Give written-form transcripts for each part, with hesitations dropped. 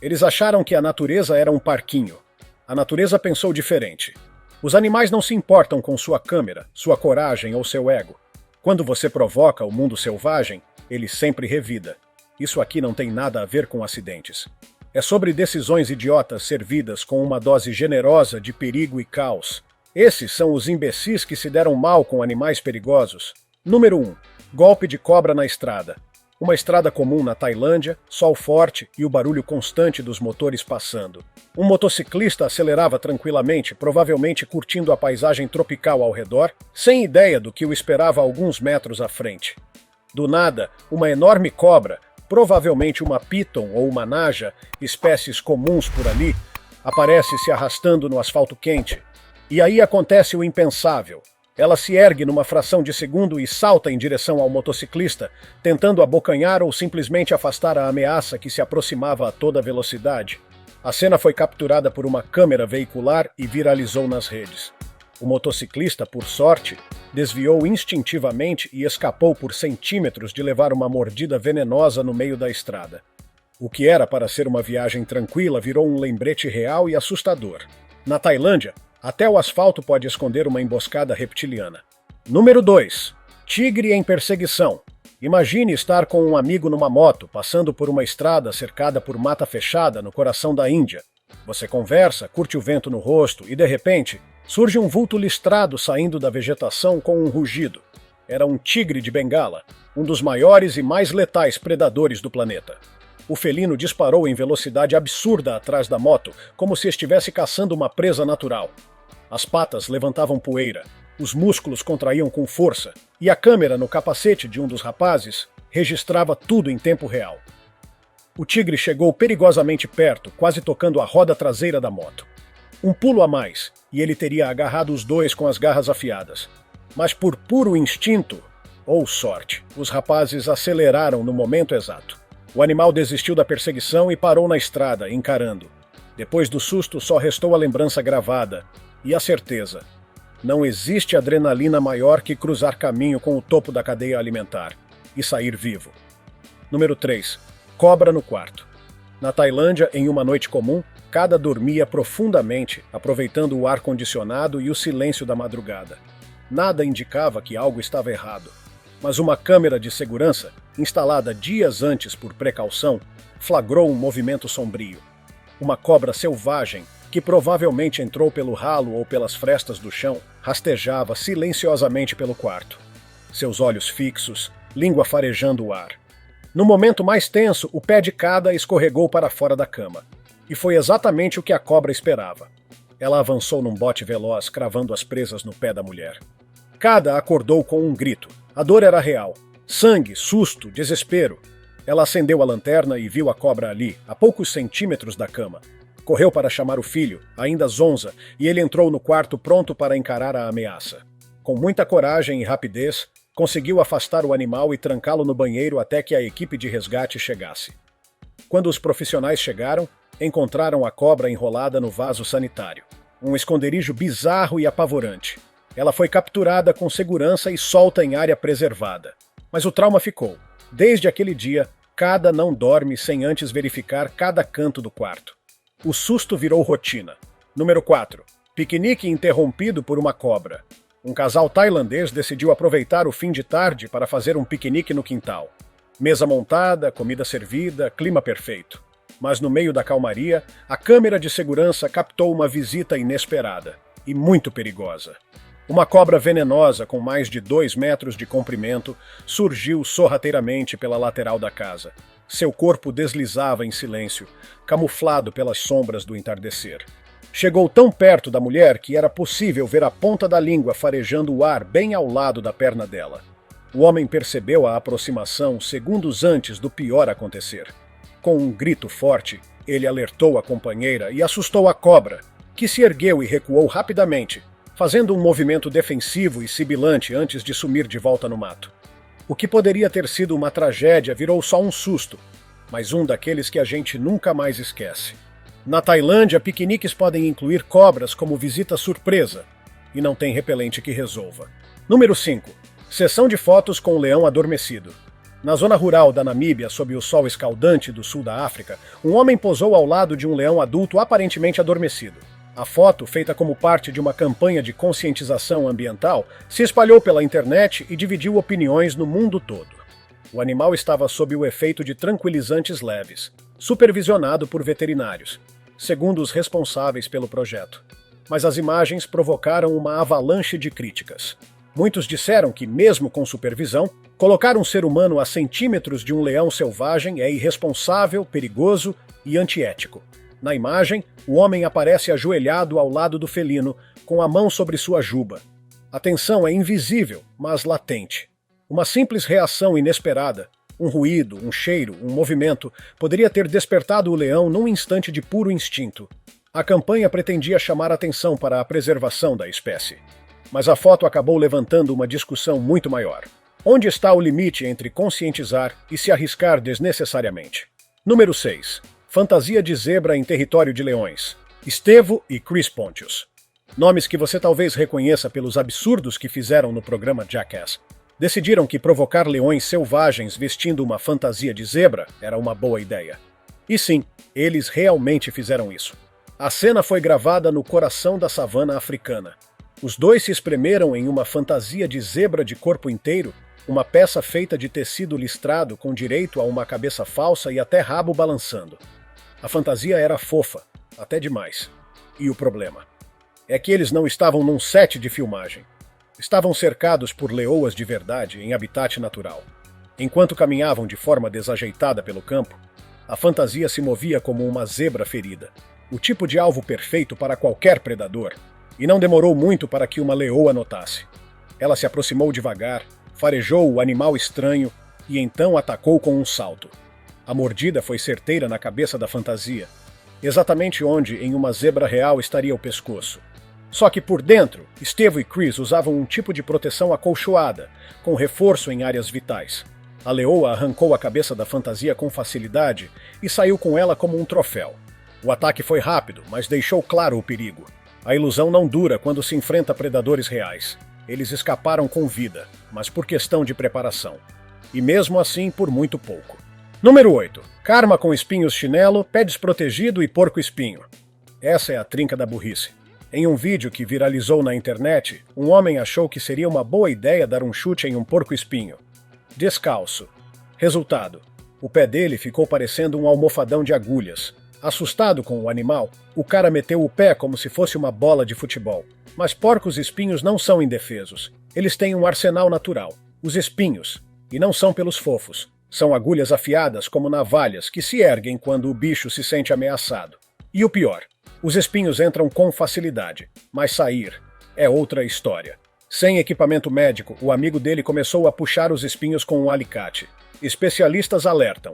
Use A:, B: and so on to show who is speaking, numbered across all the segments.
A: Eles acharam que a natureza era um parquinho. A natureza pensou diferente. Os animais não se importam com sua câmera, sua coragem ou seu ego. Quando você provoca o mundo selvagem, ele sempre revida. Isso aqui não tem nada a ver com acidentes. É sobre decisões idiotas servidas com uma dose generosa de perigo e caos. Esses são os imbecis que se deram mal com animais perigosos. Número 1. Golpe de cobra na estrada. Uma estrada comum na Tailândia, sol forte e o barulho constante dos motores passando. Um motociclista acelerava tranquilamente, provavelmente curtindo a paisagem tropical ao redor, sem ideia do que o esperava a alguns metros à frente. Do nada, uma enorme cobra, provavelmente uma piton ou uma naja, espécies comuns por ali, aparece se arrastando no asfalto quente. E aí acontece o impensável. Ela se ergue numa fração de segundo e salta em direção ao motociclista, tentando abocanhar ou simplesmente afastar a ameaça que se aproximava a toda velocidade. A cena foi capturada por uma câmera veicular e viralizou nas redes. O motociclista, por sorte, desviou instintivamente e escapou por centímetros de levar uma mordida venenosa no meio da estrada. O que era para ser uma viagem tranquila virou um lembrete real e assustador. Na Tailândia, até o asfalto pode esconder uma emboscada reptiliana. Número 2. Tigre em perseguição. Imagine estar com um amigo numa moto, passando por uma estrada cercada por mata fechada no coração da Índia. Você conversa, curte o vento no rosto e, de repente, surge um vulto listrado saindo da vegetação com um rugido. Era um tigre de Bengala, um dos maiores e mais letais predadores do planeta. O felino disparou em velocidade absurda atrás da moto, como se estivesse caçando uma presa natural. As patas levantavam poeira, os músculos contraíam com força, e a câmera no capacete de um dos rapazes registrava tudo em tempo real. O tigre chegou perigosamente perto, quase tocando a roda traseira da moto. Um pulo a mais, e ele teria agarrado os dois com as garras afiadas. Mas por puro instinto, ou sorte, os rapazes aceleraram no momento exato. O animal desistiu da perseguição e parou na estrada, encarando. Depois do susto, só restou a lembrança gravada e a certeza. Não existe adrenalina maior que cruzar caminho com o topo da cadeia alimentar e sair vivo. Número 3. Cobra no quarto. Na Tailândia, em uma noite comum, cada dormia profundamente, aproveitando o ar-condicionado e o silêncio da madrugada. Nada indicava que algo estava errado. Mas uma câmera de segurança, instalada dias antes por precaução, flagrou um movimento sombrio. Uma cobra selvagem, que provavelmente entrou pelo ralo ou pelas frestas do chão, rastejava silenciosamente pelo quarto. Seus olhos fixos, língua farejando o ar. No momento mais tenso, o pé de Kada escorregou para fora da cama. E foi exatamente o que a cobra esperava. Ela avançou num bote veloz, cravando as presas no pé da mulher. Kada acordou com um grito. A dor era real. Sangue, susto, desespero. Ela acendeu a lanterna e viu a cobra ali, a poucos centímetros da cama. Correu para chamar o filho, ainda zonza, e ele entrou no quarto pronto para encarar a ameaça. Com muita coragem e rapidez, conseguiu afastar o animal e trancá-lo no banheiro até que a equipe de resgate chegasse. Quando os profissionais chegaram, encontraram a cobra enrolada no vaso sanitário. Um esconderijo bizarro e apavorante. Ela foi capturada com segurança e solta em área preservada. Mas o trauma ficou. Desde aquele dia, Kada não dorme sem antes verificar cada canto do quarto. O susto virou rotina. Número 4. Piquenique interrompido por uma cobra. Um casal tailandês decidiu aproveitar o fim de tarde para fazer um piquenique no quintal. Mesa montada, comida servida, clima perfeito. Mas no meio da calmaria, a câmera de segurança captou uma visita inesperada e muito perigosa. Uma cobra venenosa com mais de 2 metros de comprimento surgiu sorrateiramente pela lateral da casa. Seu corpo deslizava em silêncio, camuflado pelas sombras do entardecer. Chegou tão perto da mulher que era possível ver a ponta da língua farejando o ar bem ao lado da perna dela. O homem percebeu a aproximação segundos antes do pior acontecer. Com um grito forte, ele alertou a companheira e assustou a cobra, que se ergueu e recuou rapidamente, fazendo um movimento defensivo e sibilante antes de sumir de volta no mato. O que poderia ter sido uma tragédia virou só um susto, mas um daqueles que a gente nunca mais esquece. Na Tailândia, piqueniques podem incluir cobras como visita surpresa, e não tem repelente que resolva. Número 5. Sessão de fotos com o leão adormecido. Na zona rural da Namíbia, sob o sol escaldante do sul da África, um homem posou ao lado de um leão adulto aparentemente adormecido. A foto, feita como parte de uma campanha de conscientização ambiental, se espalhou pela internet e dividiu opiniões no mundo todo. O animal estava sob o efeito de tranquilizantes leves, supervisionado por veterinários, segundo os responsáveis pelo projeto. Mas as imagens provocaram uma avalanche de críticas. Muitos disseram que, mesmo com supervisão, colocar um ser humano a centímetros de um leão selvagem é irresponsável, perigoso e antiético. Na imagem, o homem aparece ajoelhado ao lado do felino, com a mão sobre sua juba. A tensão é invisível, mas latente. Uma simples reação inesperada, um ruído, um cheiro, um movimento, poderia ter despertado o leão num instante de puro instinto. A campanha pretendia chamar atenção para a preservação da espécie. Mas a foto acabou levantando uma discussão muito maior. Onde está o limite entre conscientizar e se arriscar desnecessariamente? Número 6. Fantasia de zebra em território de leões. Estevo e Chris Pontius. Nomes que você talvez reconheça pelos absurdos que fizeram no programa Jackass. Decidiram que provocar leões selvagens vestindo uma fantasia de zebra era uma boa ideia. E sim, eles realmente fizeram isso. A cena foi gravada no coração da savana africana. Os dois se espremeram em uma fantasia de zebra de corpo inteiro, uma peça feita de tecido listrado com direito a uma cabeça falsa e até rabo balançando. A fantasia era fofa, até demais. E o problema é que eles não estavam num set de filmagem. Estavam cercados por leoas de verdade em habitat natural. Enquanto caminhavam de forma desajeitada pelo campo, a fantasia se movia como uma zebra ferida, o tipo de alvo perfeito para qualquer predador, e não demorou muito para que uma leoa notasse. Ela se aproximou devagar, farejou o animal estranho e então atacou com um salto. A mordida foi certeira na cabeça da fantasia, exatamente onde em uma zebra real estaria o pescoço. Só que por dentro, Estevo e Chris usavam um tipo de proteção acolchoada, com reforço em áreas vitais. A leoa arrancou a cabeça da fantasia com facilidade e saiu com ela como um troféu. O ataque foi rápido, mas deixou claro o perigo. A ilusão não dura quando se enfrenta predadores reais. Eles escaparam com vida, mas por questão de preparação. E mesmo assim, por muito pouco. Número 8. Karma com espinhos chinelo, pé desprotegido e porco-espinho. Essa é a trinca da burrice. Em um vídeo que viralizou na internet, um homem achou que seria uma boa ideia dar um chute em um porco-espinho. Descalço. Resultado: o pé dele ficou parecendo um almofadão de agulhas. Assustado com o animal, o cara meteu o pé como se fosse uma bola de futebol. Mas porcos-espinhos não são indefesos. Eles têm um arsenal natural, os espinhos, e não são pelos fofos. São agulhas afiadas como navalhas que se erguem quando o bicho se sente ameaçado. E o pior, os espinhos entram com facilidade, mas sair é outra história. Sem equipamento médico, o amigo dele começou a puxar os espinhos com um alicate. Especialistas alertam: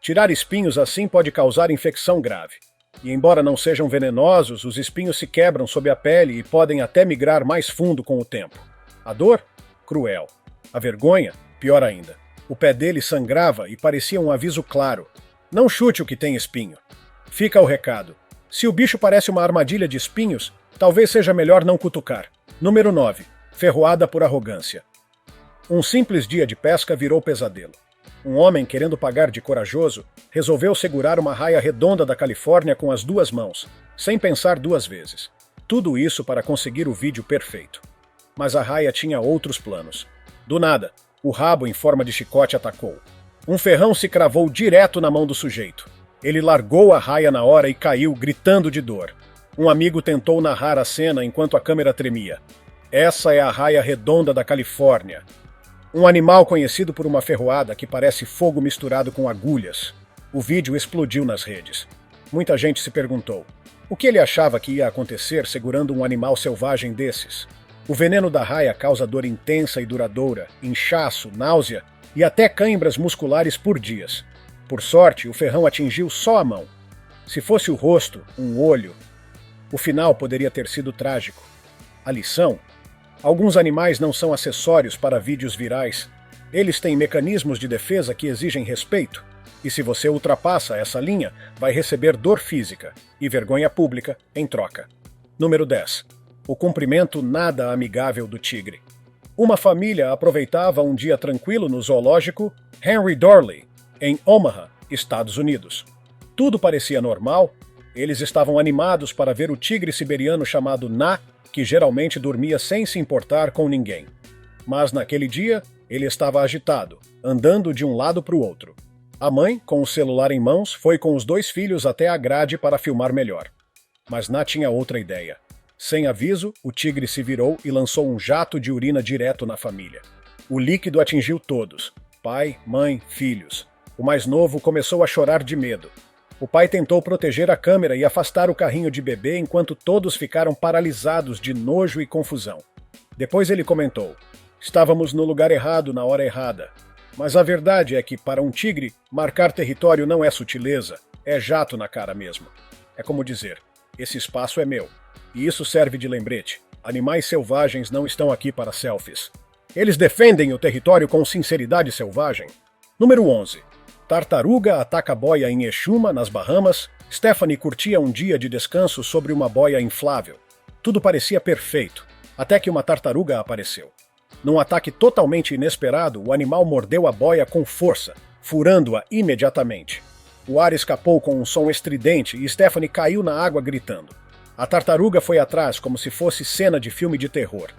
A: tirar espinhos assim pode causar infecção grave. E embora não sejam venenosos, os espinhos se quebram sob a pele e podem até migrar mais fundo com o tempo. A dor? Cruel. A vergonha? Pior ainda. O pé dele sangrava e parecia um aviso claro: não chute o que tem espinho. Fica o recado: se o bicho parece uma armadilha de espinhos, talvez seja melhor não cutucar. Número 9. Ferroada por arrogância. Um simples dia de pesca virou pesadelo. Um homem, querendo pagar de corajoso, resolveu segurar uma raia redonda da Califórnia com as duas mãos, sem pensar duas vezes. Tudo isso para conseguir o vídeo perfeito. Mas a raia tinha outros planos. Do nada, o rabo em forma de chicote atacou. Um ferrão se cravou direto na mão do sujeito. Ele largou a raia na hora e caiu, gritando de dor. Um amigo tentou narrar a cena enquanto a câmera tremia. Essa é a raia redonda da Califórnia. Um animal conhecido por uma ferroada que parece fogo misturado com agulhas. O vídeo explodiu nas redes. Muita gente se perguntou: o que ele achava que ia acontecer segurando um animal selvagem desses? O veneno da raia causa dor intensa e duradoura, inchaço, náusea e até cãibras musculares por dias. Por sorte, o ferrão atingiu só a mão. Se fosse o rosto, um olho, o final poderia ter sido trágico. A lição? Alguns animais não são acessórios para vídeos virais. Eles têm mecanismos de defesa que exigem respeito. E se você ultrapassa essa linha, vai receber dor física e vergonha pública em troca. Número 10. O cumprimento nada amigável do tigre. Uma família aproveitava um dia tranquilo no zoológico Henry Dorley, em Omaha, Estados Unidos. Tudo parecia normal. Eles estavam animados para ver o tigre siberiano chamado Na, que geralmente dormia sem se importar com ninguém. Mas naquele dia, ele estava agitado, andando de um lado para o outro. A mãe, com o celular em mãos, foi com os 2 filhos até a grade para filmar melhor. Mas Na tinha outra ideia. Sem aviso, o tigre se virou e lançou um jato de urina direto na família. O líquido atingiu todos: pai, mãe, filhos. O mais novo começou a chorar de medo. O pai tentou proteger a câmera e afastar o carrinho de bebê enquanto todos ficaram paralisados de nojo e confusão. Depois ele comentou: estávamos no lugar errado na hora errada. Mas a verdade é que, para um tigre, marcar território não é sutileza, é jato na cara mesmo. É como dizer: esse espaço é meu. E isso serve de lembrete. Animais selvagens não estão aqui para selfies. Eles defendem o território com sinceridade selvagem. Número 11. Tartaruga ataca boia em Exuma, nas Bahamas. Stephanie curtia um dia de descanso sobre uma boia inflável. Tudo parecia perfeito, até que uma tartaruga apareceu. Num ataque totalmente inesperado, o animal mordeu a boia com força, furando-a imediatamente. O ar escapou com um som estridente e Stephanie caiu na água gritando. A tartaruga foi atrás como se fosse cena de filme de terror.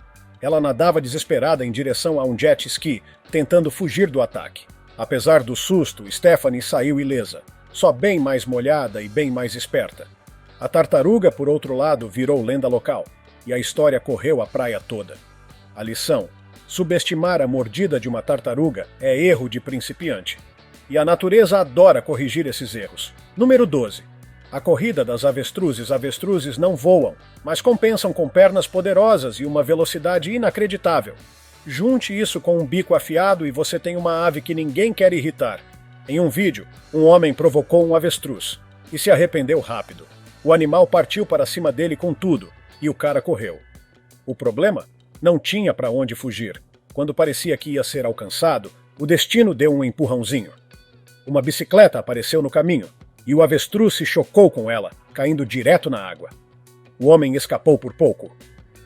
A: Ela nadava desesperada em direção a um jet ski, tentando fugir do ataque. Apesar do susto, Stephanie saiu ilesa, só bem mais molhada e bem mais esperta. A tartaruga, por outro lado, virou lenda local, e a história correu a praia toda. A lição: subestimar a mordida de uma tartaruga é erro de principiante. E a natureza adora corrigir esses erros. Número 12. A corrida das avestruzes. Avestruzes não voam, mas compensam com pernas poderosas e uma velocidade inacreditável. Junte isso com um bico afiado e você tem uma ave que ninguém quer irritar. Em um vídeo, um homem provocou um avestruz e se arrependeu rápido. O animal partiu para cima dele com tudo e o cara correu. O problema? Não tinha para onde fugir. Quando parecia que ia ser alcançado, o destino deu um empurrãozinho. Uma bicicleta apareceu no caminho e o avestruz se chocou com ela, caindo direto na água. O homem escapou por pouco,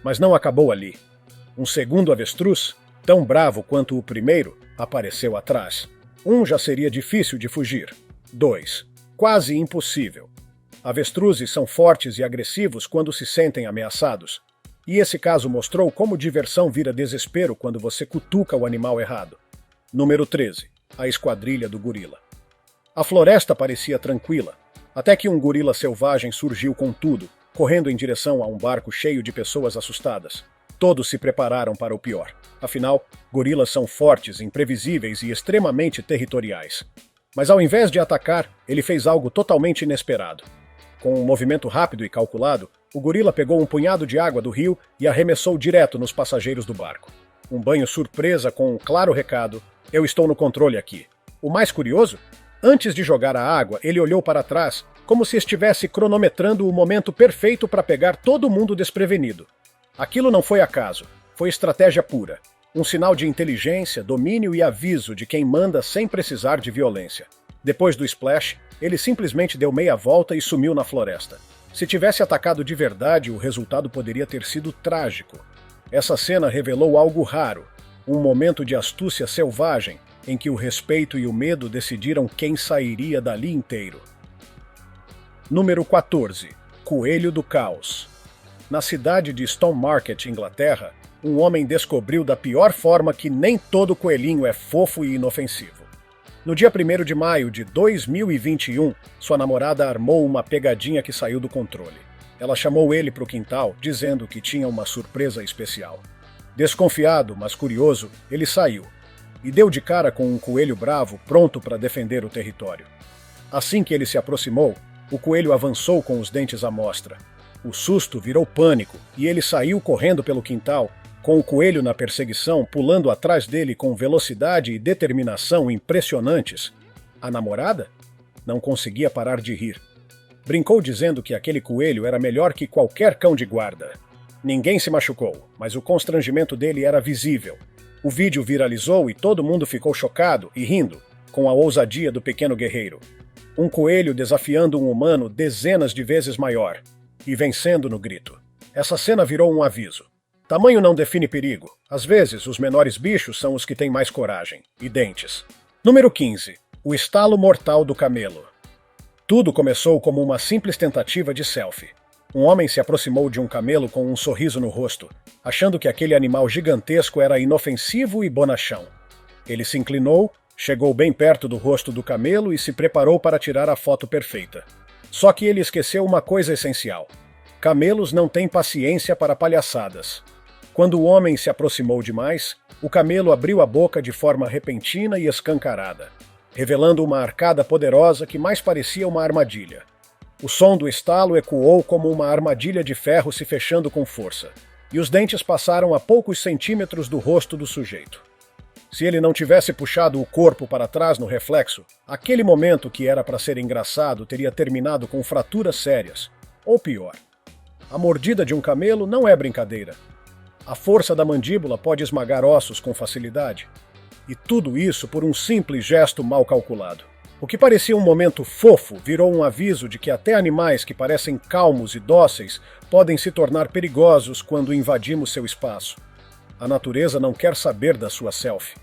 A: mas não acabou ali. Um segundo avestruz, tão bravo quanto o primeiro, apareceu atrás. Já seria difícil de fugir. 2. Quase impossível. Avestruzes são fortes e agressivos quando se sentem ameaçados. E esse caso mostrou como diversão vira desespero quando você cutuca o animal errado. Número 13. A esquadrilha do gorila. A floresta parecia tranquila, até que um gorila selvagem surgiu com tudo, correndo em direção a um barco cheio de pessoas assustadas. Todos se prepararam para o pior. Afinal, gorilas são fortes, imprevisíveis e extremamente territoriais. Mas ao invés de atacar, ele fez algo totalmente inesperado. Com um movimento rápido e calculado, o gorila pegou um punhado de água do rio e arremessou direto nos passageiros do barco. Um banho surpresa com um claro recado: eu estou no controle aqui. O mais curioso? Antes de jogar a água, ele olhou para trás, como se estivesse cronometrando o momento perfeito para pegar todo mundo desprevenido. Aquilo não foi acaso, foi estratégia pura. Um sinal de inteligência, domínio e aviso de quem manda sem precisar de violência. Depois do splash, ele simplesmente deu meia volta e sumiu na floresta. Se tivesse atacado de verdade, o resultado poderia ter sido trágico. Essa cena revelou algo raro, um momento de astúcia selvagem, em que o respeito e o medo decidiram quem sairia dali inteiro. Número 14. Coelho do Caos. Na cidade de Stone Market, Inglaterra, um homem descobriu da pior forma que nem todo coelhinho é fofo e inofensivo. No dia 1º de maio de 2021, sua namorada armou uma pegadinha que saiu do controle. Ela chamou ele para o quintal, dizendo que tinha uma surpresa especial. Desconfiado, mas curioso, ele saiu e deu de cara com um coelho bravo pronto para defender o território. Assim que ele se aproximou, o coelho avançou com os dentes à mostra. O susto virou pânico e ele saiu correndo pelo quintal, com o coelho na perseguição, pulando atrás dele com velocidade e determinação impressionantes. A namorada? Não conseguia parar de rir. Brincou dizendo que aquele coelho era melhor que qualquer cão de guarda. Ninguém se machucou, mas o constrangimento dele era visível. O vídeo viralizou e todo mundo ficou chocado e rindo, com a ousadia do pequeno guerreiro. Um coelho desafiando um humano dezenas de vezes maior e vencendo no grito. Essa cena virou um aviso. Tamanho não define perigo. Às vezes, os menores bichos são os que têm mais coragem e dentes. Número 15. O estalo mortal do camelo. Tudo começou como uma simples tentativa de selfie. Um homem se aproximou de um camelo com um sorriso no rosto, achando que aquele animal gigantesco era inofensivo e bonachão. Ele se inclinou, chegou bem perto do rosto do camelo e se preparou para tirar a foto perfeita. Só que ele esqueceu uma coisa essencial. Camelos não têm paciência para palhaçadas. Quando o homem se aproximou demais, o camelo abriu a boca de forma repentina e escancarada, revelando uma arcada poderosa que mais parecia uma armadilha. O som do estalo ecoou como uma armadilha de ferro se fechando com força, e os dentes passaram a poucos centímetros do rosto do sujeito. Se ele não tivesse puxado o corpo para trás no reflexo, aquele momento que era para ser engraçado teria terminado com fraturas sérias, ou pior. A mordida de um camelo não é brincadeira. A força da mandíbula pode esmagar ossos com facilidade. E tudo isso por um simples gesto mal calculado. O que parecia um momento fofo virou um aviso de que até animais que parecem calmos e dóceis podem se tornar perigosos quando invadimos seu espaço. A natureza não quer saber da sua selfie.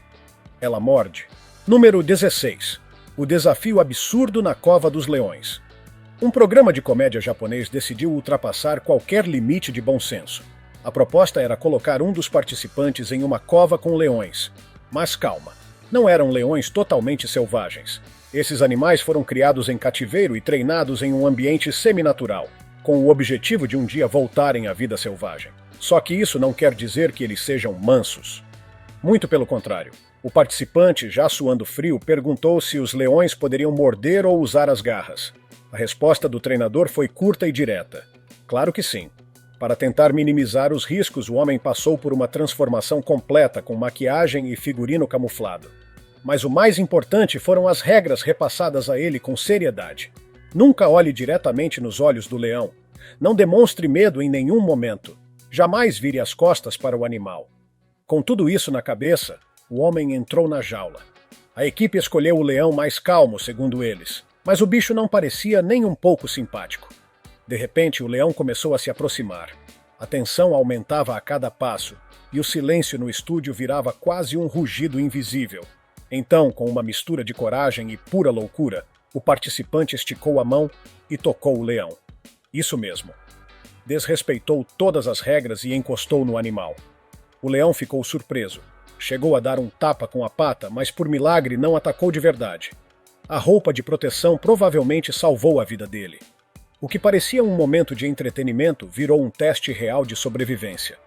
A: Ela morde. Número 16. O desafio absurdo na cova dos leões. Um programa de comédia japonês decidiu ultrapassar qualquer limite de bom senso. A proposta era colocar um dos participantes em uma cova com leões. Mas calma, não eram leões totalmente selvagens. Esses animais foram criados em cativeiro e treinados em um ambiente seminatural, com o objetivo de um dia voltarem à vida selvagem. Só que isso não quer dizer que eles sejam mansos. Muito pelo contrário. O participante, já suando frio, perguntou se os leões poderiam morder ou usar as garras. A resposta do treinador foi curta e direta. Claro que sim. Para tentar minimizar os riscos, o homem passou por uma transformação completa com maquiagem e figurino camuflado. Mas o mais importante foram as regras repassadas a ele com seriedade. Nunca olhe diretamente nos olhos do leão. Não demonstre medo em nenhum momento. Jamais vire as costas para o animal. Com tudo isso na cabeça, o homem entrou na jaula. A equipe escolheu o leão mais calmo, segundo eles, mas o bicho não parecia nem um pouco simpático. De repente, o leão começou a se aproximar. A tensão aumentava a cada passo, e o silêncio no estúdio virava quase um rugido invisível. Então, com uma mistura de coragem e pura loucura, o participante esticou a mão e tocou o leão. Isso mesmo. Desrespeitou todas as regras e encostou no animal. O leão ficou surpreso. Chegou a dar um tapa com a pata, mas por milagre não atacou de verdade. A roupa de proteção provavelmente salvou a vida dele. O que parecia um momento de entretenimento virou um teste real de sobrevivência.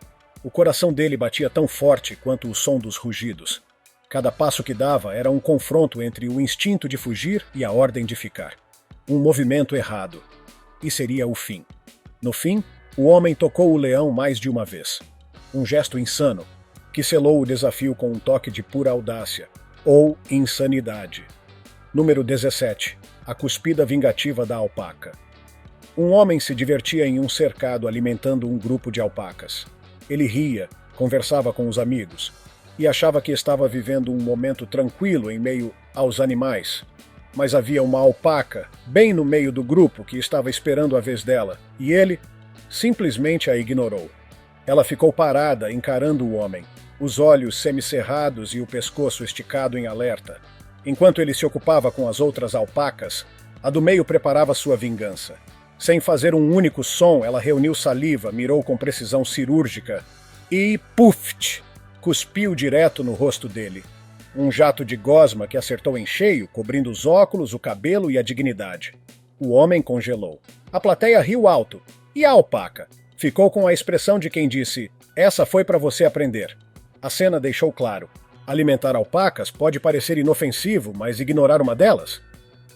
A: O coração dele batia tão forte quanto o som dos rugidos. Cada passo que dava era um confronto entre o instinto de fugir e a ordem de ficar. Um movimento errado. E seria o fim. No fim, o homem tocou o leão mais de uma vez. Um gesto insano, que selou o desafio com um toque de pura audácia, ou insanidade. Número 17. A cuspida vingativa da alpaca. Um homem se divertia em um cercado alimentando um grupo de alpacas. Ele ria, conversava com os amigos, e achava que estava vivendo um momento tranquilo em meio aos animais. Mas havia uma alpaca bem no meio do grupo que estava esperando a vez dela, e ele simplesmente a ignorou. Ela ficou parada, encarando o homem, os olhos semicerrados e o pescoço esticado em alerta. Enquanto ele se ocupava com as outras alpacas, a do meio preparava sua vingança. Sem fazer um único som, ela reuniu saliva, mirou com precisão cirúrgica e, puft, cuspiu direto no rosto dele. Um jato de gosma que acertou em cheio, cobrindo os óculos, o cabelo e a dignidade. O homem congelou. A plateia riu alto. E a alpaca? Ficou com a expressão de quem disse, essa foi para você aprender. A cena deixou claro. Alimentar alpacas pode parecer inofensivo, mas ignorar uma delas?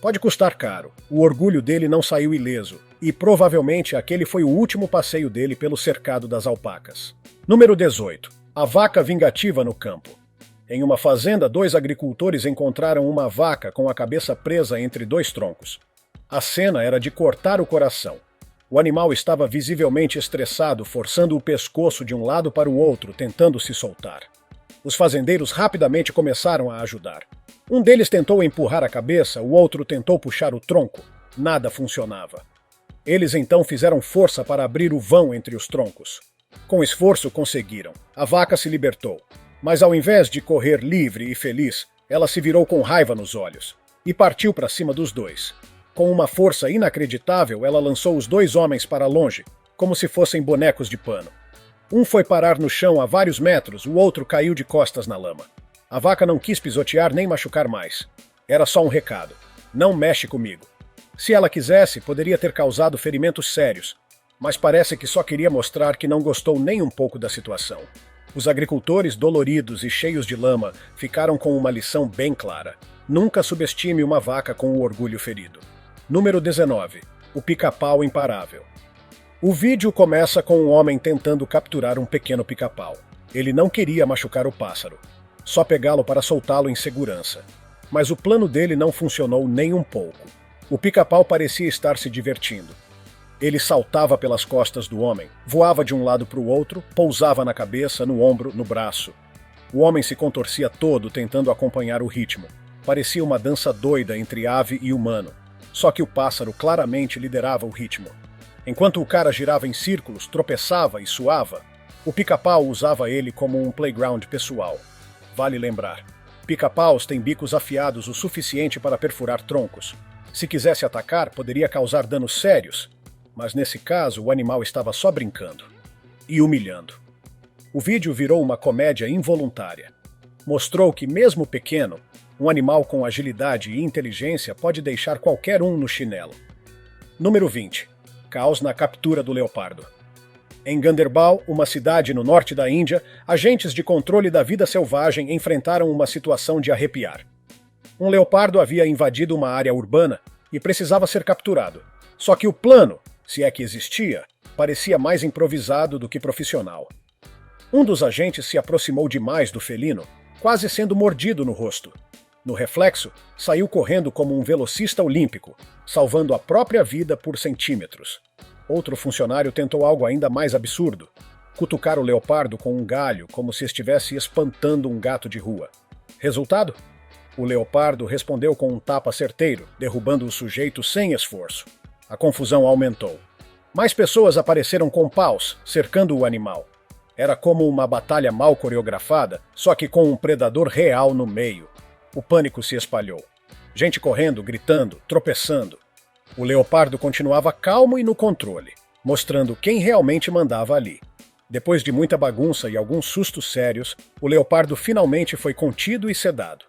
A: Pode custar caro. O orgulho dele não saiu ileso, e provavelmente aquele foi o último passeio dele pelo cercado das alpacas. Número 18. A vaca vingativa no campo. Em uma fazenda, 2 agricultores encontraram uma vaca com a cabeça presa entre 2 troncos. A cena era de cortar o coração. O animal estava visivelmente estressado, forçando o pescoço de um lado para o outro, tentando se soltar. Os fazendeiros rapidamente começaram a ajudar. Um deles tentou empurrar a cabeça, o outro tentou puxar o tronco. Nada funcionava. Eles então fizeram força para abrir o vão entre os troncos. Com esforço conseguiram. A vaca se libertou. Mas ao invés de correr livre e feliz, ela se virou com raiva nos olhos e partiu para cima dos dois. Com uma força inacreditável, ela lançou os dois homens para longe, como se fossem bonecos de pano. Um foi parar no chão a vários metros, o outro caiu de costas na lama. A vaca não quis pisotear nem machucar mais. Era só um recado. Não mexe comigo. Se ela quisesse, poderia ter causado ferimentos sérios, mas parece que só queria mostrar que não gostou nem um pouco da situação. Os agricultores, doloridos e cheios de lama, ficaram com uma lição bem clara. Nunca subestime uma vaca com o orgulho ferido. Número 19. O pica-pau imparável. O vídeo começa com um homem tentando capturar um pequeno pica-pau. Ele não queria machucar o pássaro, só pegá-lo para soltá-lo em segurança. Mas o plano dele não funcionou nem um pouco. O pica-pau parecia estar se divertindo. Ele saltava pelas costas do homem, voava de um lado para o outro, pousava na cabeça, no ombro, no braço. O homem se contorcia todo tentando acompanhar o ritmo. Parecia uma dança doida entre ave e humano. Só que o pássaro claramente liderava o ritmo. Enquanto o cara girava em círculos, tropeçava e suava, o pica-pau usava ele como um playground pessoal. Vale lembrar, pica-paus têm bicos afiados o suficiente para perfurar troncos. Se quisesse atacar, poderia causar danos sérios, mas nesse caso o animal estava só brincando e humilhando. O vídeo virou uma comédia involuntária. Mostrou que, mesmo pequeno, um animal com agilidade e inteligência pode deixar qualquer um no chinelo. Número 20. Caos na captura do leopardo. Em Ganderbal, uma cidade no norte da Índia, agentes de controle da vida selvagem enfrentaram uma situação de arrepiar. Um leopardo havia invadido uma área urbana e precisava ser capturado. Só que o plano, se é que existia, parecia mais improvisado do que profissional. Um dos agentes se aproximou demais do felino, quase sendo mordido no rosto. No reflexo, saiu correndo como um velocista olímpico, salvando a própria vida por centímetros. Outro funcionário tentou algo ainda mais absurdo: cutucar o leopardo com um galho como se estivesse espantando um gato de rua. Resultado? O leopardo respondeu com um tapa certeiro, derrubando o sujeito sem esforço. A confusão aumentou. Mais pessoas apareceram com paus, cercando o animal. Era como uma batalha mal coreografada, só que com um predador real no meio. O pânico se espalhou. Gente correndo, gritando, tropeçando. O leopardo continuava calmo e no controle, mostrando quem realmente mandava ali. Depois de muita bagunça e alguns sustos sérios, o leopardo finalmente foi contido e sedado.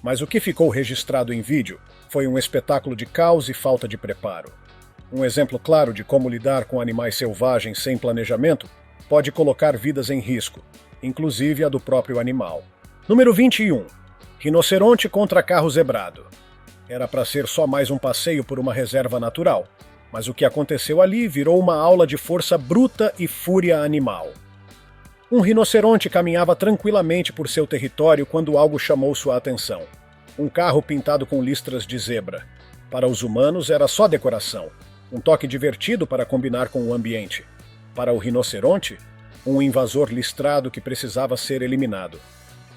A: Mas o que ficou registrado em vídeo foi um espetáculo de caos e falta de preparo. Um exemplo claro de como lidar com animais selvagens sem planejamento pode colocar vidas em risco, inclusive a do próprio animal. Número 21. Rinoceronte contra carro zebrado. Era para ser só mais um passeio por uma reserva natural, mas o que aconteceu ali virou uma aula de força bruta e fúria animal. Um rinoceronte caminhava tranquilamente por seu território quando algo chamou sua atenção. Um carro pintado com listras de zebra. Para os humanos era só decoração, um toque divertido para combinar com o ambiente. Para o rinoceronte, um invasor listrado que precisava ser eliminado.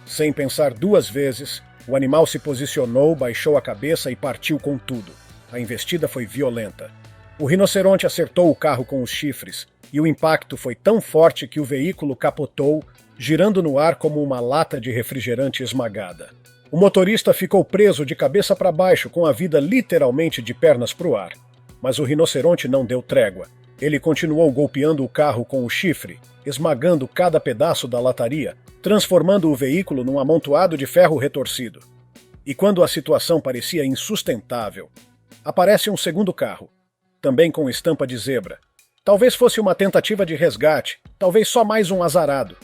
A: Sem pensar duas vezes, o animal se posicionou, baixou a cabeça e partiu com tudo. A investida foi violenta. O rinoceronte acertou o carro com os chifres, e o impacto foi tão forte que o veículo capotou, girando no ar como uma lata de refrigerante esmagada. O motorista ficou preso de cabeça para baixo, com a vida literalmente de pernas para o ar. Mas o rinoceronte não deu trégua. Ele continuou golpeando o carro com o chifre, esmagando cada pedaço da lataria, transformando o veículo num amontoado de ferro retorcido. E quando a situação parecia insustentável, aparece um segundo carro, também com estampa de zebra. Talvez fosse uma tentativa de resgate, talvez só mais um azarado.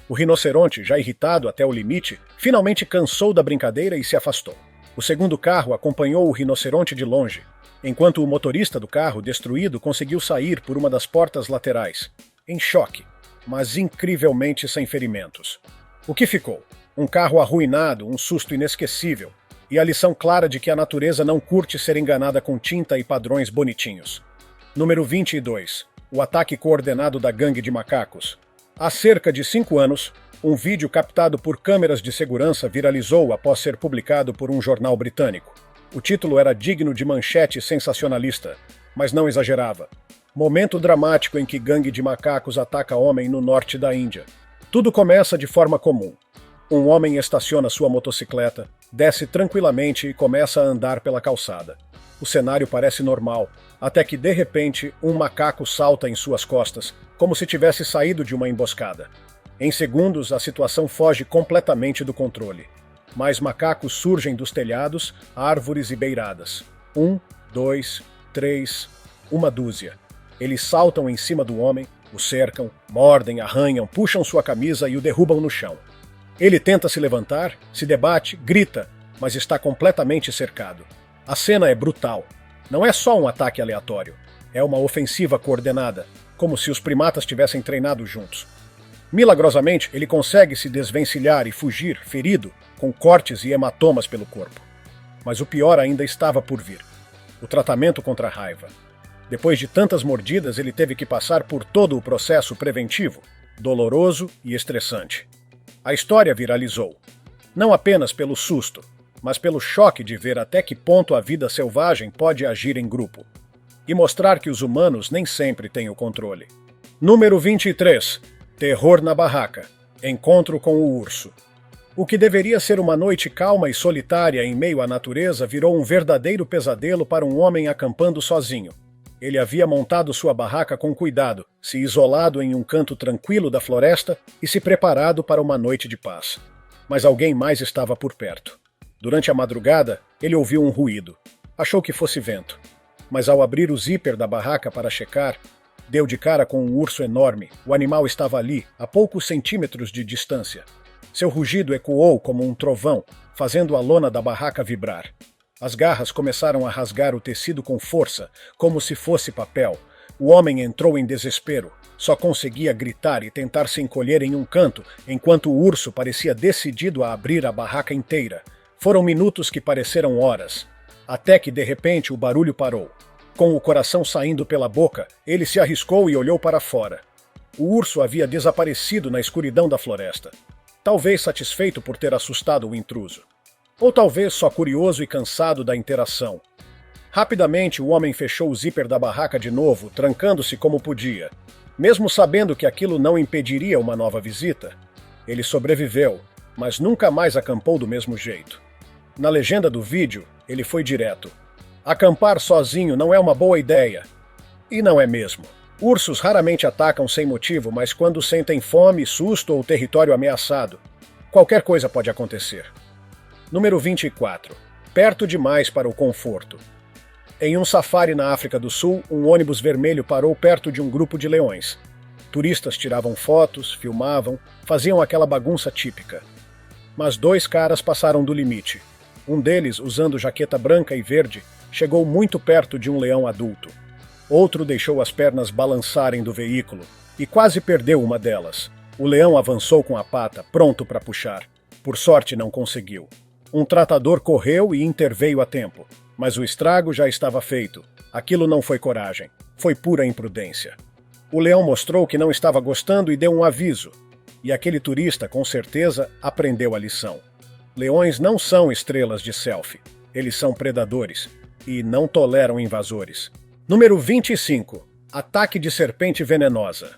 A: O rinoceronte, já irritado até o limite, finalmente cansou da brincadeira e se afastou. O segundo carro acompanhou o rinoceronte de longe, enquanto o motorista do carro, destruído, conseguiu sair por uma das portas laterais, em choque, mas incrivelmente sem ferimentos. O que ficou? Um carro arruinado, um susto inesquecível, e a lição clara de que a natureza não curte ser enganada com tinta e padrões bonitinhos. Número 22. O ataque coordenado da gangue de macacos. Há cerca de 5 anos, um vídeo captado por câmeras de segurança viralizou após ser publicado por um jornal britânico. O título era digno de manchete sensacionalista, mas não exagerava. Momento dramático em que gangue de macacos ataca homem no norte da Índia. Tudo começa de forma comum. Um homem estaciona sua motocicleta, desce tranquilamente e começa a andar pela calçada. O cenário parece normal, até que de repente um macaco salta em suas costas, como se tivesse saído de uma emboscada. Em segundos, a situação foge completamente do controle. Mais macacos surgem dos telhados, árvores e beiradas. 1, 2, 3, uma dúzia. Eles saltam em cima do homem, o cercam, mordem, arranham, puxam sua camisa e o derrubam no chão. Ele tenta se levantar, se debate, grita, mas está completamente cercado. A cena é brutal. Não é só um ataque aleatório. É uma ofensiva coordenada, como se os primatas tivessem treinado juntos. Milagrosamente, ele consegue se desvencilhar e fugir, ferido, com cortes e hematomas pelo corpo. Mas o pior ainda estava por vir. O tratamento contra a raiva. Depois de tantas mordidas, ele teve que passar por todo o processo preventivo, doloroso e estressante. A história viralizou. Não apenas pelo susto, mas pelo choque de ver até que ponto a vida selvagem pode agir em grupo. E mostrar que os humanos nem sempre têm o controle. Número 23. Terror na barraca. Encontro com o urso. O que deveria ser uma noite calma e solitária em meio à natureza virou um verdadeiro pesadelo para um homem acampando sozinho. Ele havia montado sua barraca com cuidado, se isolado em um canto tranquilo da floresta e se preparado para uma noite de paz. Mas alguém mais estava por perto. Durante a madrugada, ele ouviu um ruído. Achou que fosse vento. Mas ao abrir o zíper da barraca para checar, deu de cara com um urso enorme. O animal estava ali, a poucos centímetros de distância. Seu rugido ecoou como um trovão, fazendo a lona da barraca vibrar. As garras começaram a rasgar o tecido com força, como se fosse papel. O homem entrou em desespero. Só conseguia gritar e tentar se encolher em um canto, enquanto o urso parecia decidido a abrir a barraca inteira. Foram minutos que pareceram horas. Até que, de repente, o barulho parou. Com o coração saindo pela boca, ele se arriscou e olhou para fora. O urso havia desaparecido na escuridão da floresta. Talvez satisfeito por ter assustado o intruso. Ou talvez só curioso e cansado da interação. Rapidamente, o homem fechou o zíper da barraca de novo, trancando-se como podia. Mesmo sabendo que aquilo não impediria uma nova visita, ele sobreviveu, mas nunca mais acampou do mesmo jeito. Na legenda do vídeo, ele foi direto. Acampar sozinho não é uma boa ideia. E não é mesmo. Ursos raramente atacam sem motivo, mas quando sentem fome, susto ou território ameaçado, qualquer coisa pode acontecer. Número 24. Perto demais para o conforto. Em um safari na África do Sul, um ônibus vermelho parou perto de um grupo de leões. Turistas tiravam fotos, filmavam, faziam aquela bagunça típica. Mas dois caras passaram do limite. Um deles, usando jaqueta branca e verde, chegou muito perto de um leão adulto. Outro deixou as pernas balançarem do veículo e quase perdeu uma delas. O leão avançou com a pata, pronto para puxar. Por sorte, não conseguiu. Um tratador correu e interveio a tempo, mas o estrago já estava feito. Aquilo não foi coragem, foi pura imprudência. O leão mostrou que não estava gostando e deu um aviso. E aquele turista, com certeza, aprendeu a lição. Leões não são estrelas de selfie. Eles são predadores e não toleram invasores. Número 25. Ataque de serpente venenosa.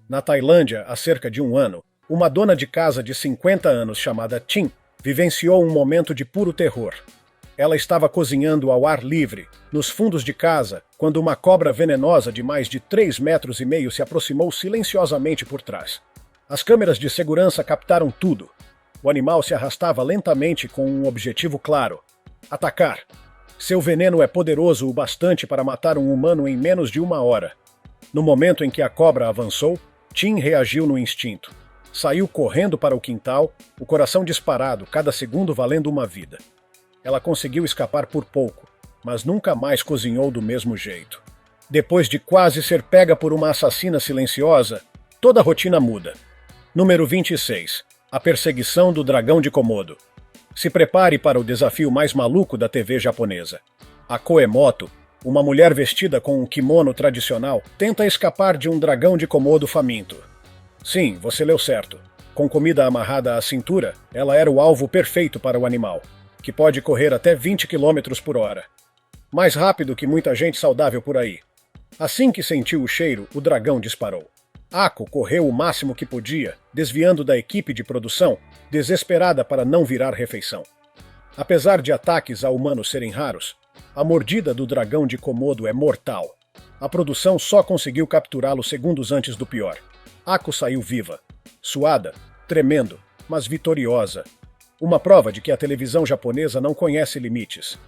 A: Na Tailândia, há cerca de um ano, uma dona de casa de 50 anos chamada Tin vivenciou um momento de puro terror. Ela estava cozinhando ao ar livre, nos fundos de casa, quando uma cobra venenosa de mais de 3,5 metros se aproximou silenciosamente por trás. As câmeras de segurança captaram tudo. O animal se arrastava lentamente com um objetivo claro: atacar. Seu veneno é poderoso o bastante para matar um humano em menos de 1 hora. No momento em que a cobra avançou, Tim reagiu no instinto. Saiu correndo para o quintal, o coração disparado, cada segundo valendo uma vida. Ela conseguiu escapar por pouco, mas nunca mais cozinhou do mesmo jeito. Depois de quase ser pega por uma assassina silenciosa, toda a rotina muda. Número 26. A perseguição do dragão de Komodo. Se prepare para o desafio mais maluco da TV japonesa. A Koemoto, uma mulher vestida com um kimono tradicional, tenta escapar de um dragão de Komodo faminto. Sim, você leu certo. Com comida amarrada à cintura, ela era o alvo perfeito para o animal, que pode correr até 20 km por hora. Mais rápido que muita gente saudável por aí. Assim que sentiu o cheiro, o dragão disparou. Ako correu o máximo que podia, desviando da equipe de produção, desesperada para não virar refeição. Apesar de ataques a humanos serem raros, a mordida do dragão de Komodo é mortal. A produção só conseguiu capturá-lo segundos antes do pior. Ako saiu viva, suada, tremendo, mas vitoriosa. Uma prova de que a televisão japonesa não conhece limites.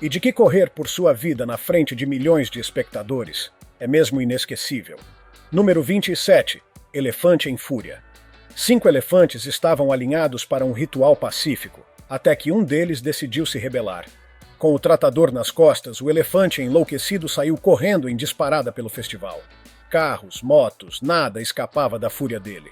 A: E de que correr por sua vida na frente de milhões de espectadores é mesmo inesquecível. Número 27. Elefante em fúria. 5 elefantes estavam alinhados para um ritual pacífico, até que um deles decidiu se rebelar. Com o tratador nas costas, o elefante enlouquecido saiu correndo em disparada pelo festival. Carros, motos, nada escapava da fúria dele.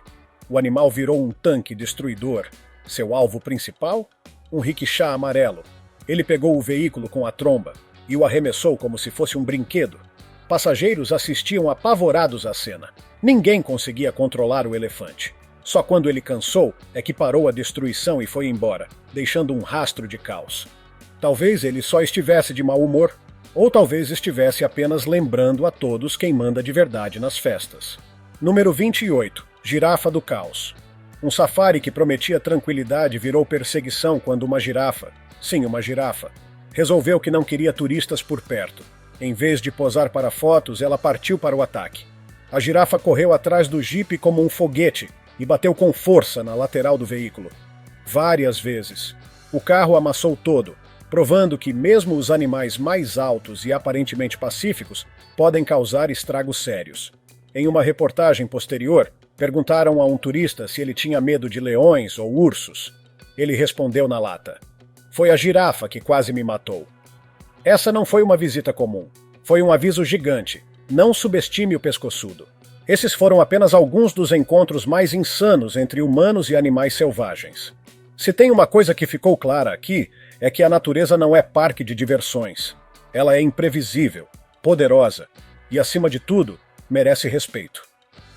A: O animal virou um tanque destruidor. Seu alvo principal? Um rickshaw amarelo. Ele pegou o veículo com a tromba e o arremessou como se fosse um brinquedo. Passageiros assistiam apavorados à cena. Ninguém conseguia controlar o elefante. Só quando ele cansou é que parou a destruição e foi embora, deixando um rastro de caos. Talvez ele só estivesse de mau humor, ou talvez estivesse apenas lembrando a todos quem manda de verdade nas festas. Número 28. Girafa do caos. Um safari que prometia tranquilidade virou perseguição quando uma girafa, sim, uma girafa, resolveu que não queria turistas por perto. Em vez de posar para fotos, ela partiu para o ataque. A girafa correu atrás do jipe como um foguete e bateu com força na lateral do veículo. Várias vezes. O carro amassou todo, provando que mesmo os animais mais altos e aparentemente pacíficos podem causar estragos sérios. Em uma reportagem posterior, perguntaram a um turista se ele tinha medo de leões ou ursos. Ele respondeu na lata: "Foi a girafa que quase me matou." Essa não foi uma visita comum. Foi um aviso gigante. Não subestime o pescoçudo. Esses foram apenas alguns dos encontros mais insanos entre humanos e animais selvagens. Se tem uma coisa que ficou clara aqui, é que a natureza não é parque de diversões. Ela é imprevisível, poderosa e, acima de tudo, merece respeito.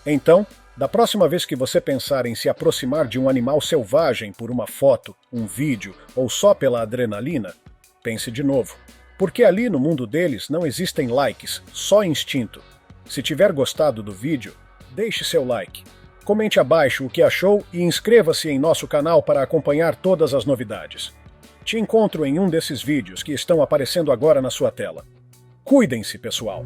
A: Então, da próxima vez que você pensar em se aproximar de um animal selvagem por uma foto, um vídeo ou só pela adrenalina, pense de novo. Porque ali no mundo deles não existem likes, só instinto. Se tiver gostado do vídeo, deixe seu like. Comente abaixo o que achou e inscreva-se em nosso canal para acompanhar todas as novidades. Te encontro em um desses vídeos que estão aparecendo agora na sua tela. Cuidem-se, pessoal!